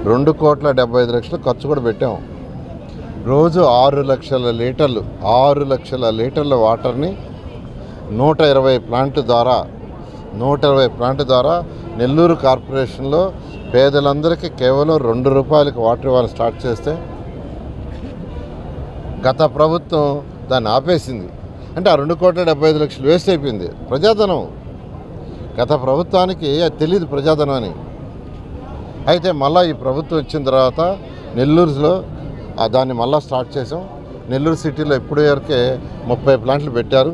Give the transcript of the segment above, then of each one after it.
2,75,00,000 ఖర్చు కూడా పెట్టాం. రోజు 6 లక్షల లీటర్ల వాటర్ని 120 ప్లాంట్ ద్వారా నెల్లూరు కార్పొరేషన్లో పేదలందరికీ కేవలం ₹2 వాటర్ ఇవ్వాలని స్టార్ట్ చేస్తే గత ప్రభుత్వం దాన్ని ఆపేసింది. అంటే ఆ 2,75,00,000 వేస్ట్ అయిపోయింది. ప్రజాధనం. గత ప్రభుత్వానికి అది తెలియదు ప్రజాధనం అని. అయితే మళ్ళీ ఈ ప్రభుత్వం వచ్చిన తర్వాత నెల్లూరులో దాన్ని మళ్ళీ స్టార్ట్ చేసాం. నెల్లూరు సిటీలో ఇప్పటి వరకే 30 ప్లాంట్లు పెట్టారు.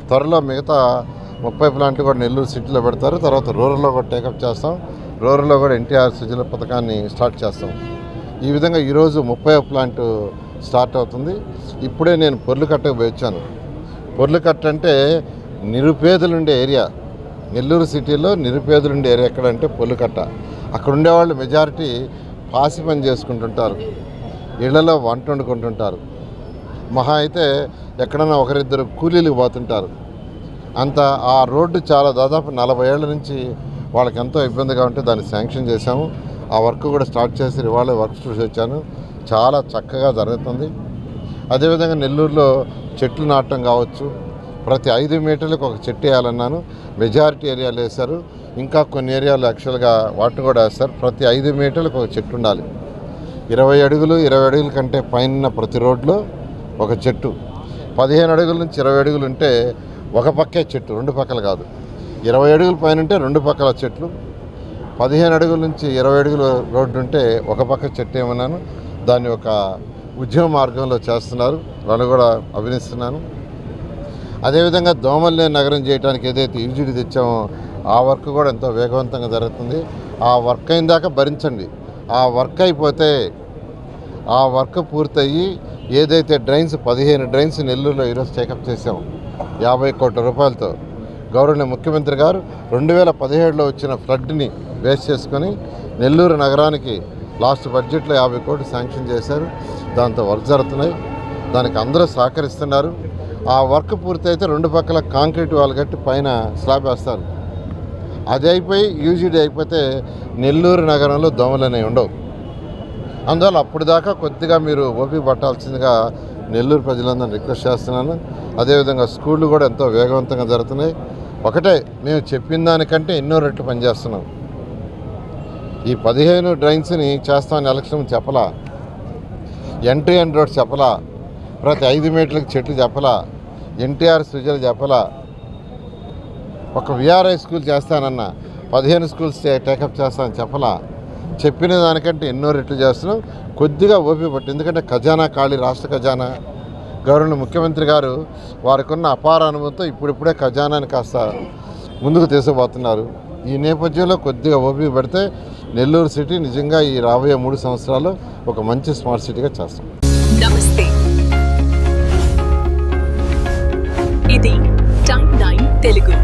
త్వరలో మిగతా 30 ప్లాంట్లు కూడా నెల్లూరు సిటీలో పెడతారు. తర్వాత రూరల్లో కూడా టేకప్ చేస్తాం. రూరల్లో కూడా ఎన్టీఆర్ సుజల పథకాన్ని స్టార్ట్ చేస్తాం. ఈ విధంగా ఈరోజు 30వ ప్లాంట్ స్టార్ట్ అవుతుంది. ఇప్పుడే నేను పొర్లుకట్టకు పోయి వచ్చాను. పొర్లుకట్ట అంటే నిరుపేదలుండే ఏరియా. నెల్లూరు సిటీలో నిరుపేదలుండే ఏరియా ఎక్కడంటే పొర్లుకట్ట. అక్కడ ఉండేవాళ్ళు మెజారిటీ పాసి పని చేసుకుంటుంటారు, ఇళ్లలో వంట వండుకుంటుంటారు. మహా అయితే ఎక్కడన్నా ఒకరిద్దరు కూలీలకు పోతుంటారు. అంత ఆ రోడ్డు చాలా దాదాపు 40 ఏళ్ల నుంచి వాళ్ళకి ఎంతో ఇబ్బందిగా ఉంటే దాన్ని శాంక్షన్ చేశాము. ఆ వర్క్ కూడా స్టార్ట్ చేసి ఇవాళ వర్క్ చూసి వచ్చాను. చాలా చక్కగా జరుగుతుంది. అదేవిధంగా నెల్లూరులో చెట్లు నాటడం కావచ్చు, ప్రతి 5 మీటర్లకు ఒక చెట్టు వేయాలన్నాను. మెజారిటీ ఏరియాలు వేశారు. ఇంకా కొన్ని ఏరియాలు యాక్చువల్గా వాటిని కూడా వేస్తారు. ప్రతి 5 మీటర్లకు ఒక చెట్టు ఉండాలి. 20 అడుగుల కంటే పైన ప్రతి రోడ్లో ఒక చెట్టు. 15 అడుగుల నుంచి 20 అడుగులు ఉంటే ఒక పక్కే చెట్టు, 2 పక్కలు కాదు. 20 అడుగుల పైన ఉంటే 2 పక్కల చెట్లు. 15 అడుగుల నుంచి 20 అడుగుల రోడ్డు ఉంటే ఒక పక్క చెట్టు ఏమన్నాను. దాన్ని ఒక ఉద్యమ మార్గంలో చేస్తున్నారు. వాళ్ళు కూడా అభినందిస్తున్నాను. అదేవిధంగా దోమల్నే నగరం చేయడానికి ఏదైతే యూజీడీ తెచ్చామో ఆ వర్క్ కూడా ఎంతో వేగవంతంగా జరుగుతుంది. ఆ వర్క్ అయిన దాకా భరించండి. ఆ వర్క్ అయిపోతే ఆ వర్క్ పూర్తయ్యి ఏదైతే డ్రైన్స్ 15 డ్రైన్స్ నెల్లూరులో ఈరోజు టేకప్ చేసాం 50 కోట్ల రూపాయలతో. గౌరవనీయ ముఖ్యమంత్రి గారు 2017లో వచ్చిన ఫ్లడ్ని బేస్ చేసుకొని నెల్లూరు నగరానికి లాస్ట్ బడ్జెట్లో 50 కోట్లు శాంక్షన్ చేశారు. దాంతో వర్క్ జరుగుతున్నాయి. దానికి అందరూ సహకరిస్తున్నారు. ఆ వర్క్ పూర్తయితే 2 పక్కల కాంక్రీట్ వాల్ కట్టి పైన స్లాబ్ వేస్తారు. అది అయిపోయి యూజీడీ అయిపోతే నెల్లూరు నగరంలో దోమలు అనేవి ఉండవు. అందువల్ల అప్పుడు దాకా కొద్దిగా మీరు ఓపిక పట్టాల్సిందిగా నెల్లూరు ప్రజలందరినీ రిక్వెస్ట్ చేస్తున్నాను. అదేవిధంగా స్కూళ్ళు కూడా ఎంతో వేగవంతంగా జరుగుతున్నాయి. ఒకటే, మేము చెప్పిన దానికంటే ఎన్నో రెట్లు పనిచేస్తున్నాం. ఈ 15 డ్రైన్స్ని చేస్తామని ఎలక్షన్ చెప్పలా, ఎంట్రీ అండ్ రోడ్స్ చెప్పలా, ప్రతి 5 మీటర్లకు చెట్లు చెప్పలా, ఎన్టీఆర్ సుజలు చెప్పలా, ఒక విఆర్ఐ స్కూల్ చేస్తానన్న 15 స్కూల్స్ టేకప్ చేస్తానని చెప్పలా. చెప్పిన దానికంటే ఎన్నో రెట్లు చేస్తున్నాం. కొద్దిగా ఓపిక పట్టు. ఎందుకంటే ఖజానా ఖాళీ, రాష్ట్ర ఖజానా. గౌరవనీయ ముఖ్యమంత్రి గారు వారికి ఉన్న అపార అనుభవంతో ఇప్పుడిప్పుడే ఖజానాని కాస్త ముందుకు తీసుకుపోతున్నారు. ఈ నేపథ్యంలో కొద్దిగా ఓపిక పడితే నెల్లూరు సిటీ నిజంగా ఈ రాబోయే 3 సంవత్సరాలు ఒక మంచి స్మార్ట్ సిటీగా చేస్తాం. నమస్తే, ఇది టైమ్ 9 తెలుగు.